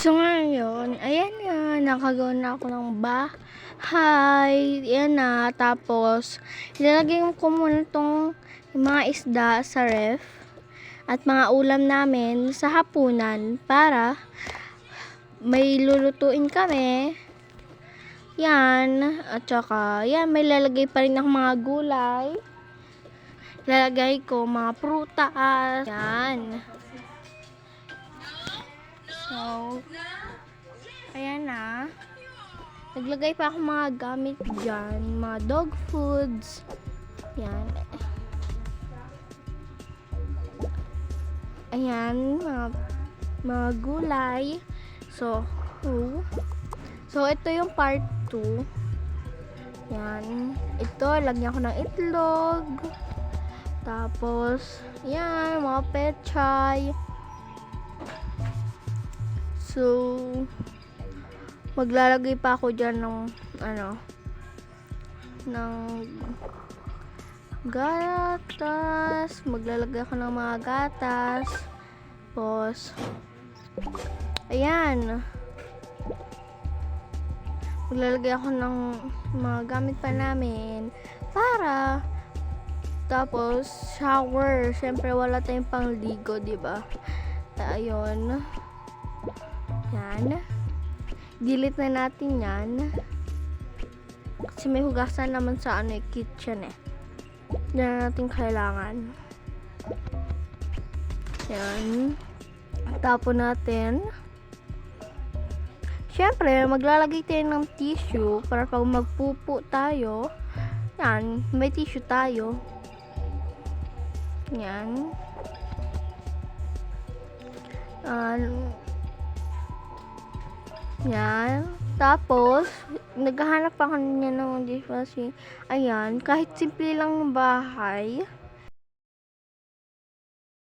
So ngayon, ayan na, nakagawa na ako ng bahay. Ayan na, tapos ilalagay ko muna itong mga isda sa ref at mga ulam namin sa hapunan para may lulutuin kami. Yan, at saka, yan, may lalagay pa rin ng mga gulay. Lalagay ko mga prutas. Yan. So, ayan na. Naglagay pa ako mga gamit dyan. Mga dog foods. Yan. Ayan, mga gulay. So, ito yung part 2. Yan. Ito, lagyan ko ng itlog. Tapos, yan, mga pechay. So, maglalagay pa ako dyan ng, ng gatas. Maglalagay ako ng mga gatas. Tapos, ayan. Maglalagay ako ng mga gamit pa namin para tapos shower. Syempre wala tayong pangligo, 'di ba? Ayun. Yan. Delete na natin 'yan. Kasi may hugasan naman sa kitchen eh. Yan natin kailangan. Yan. Tapon natin. Siyempre, maglalagay tayo ng tissue para pag magpupo tayo, yan, may tissue tayo. Yan. Yan. Tapos, naghahanap ako niya ng dishwashing. Ayan, kahit simple lang ng bahay.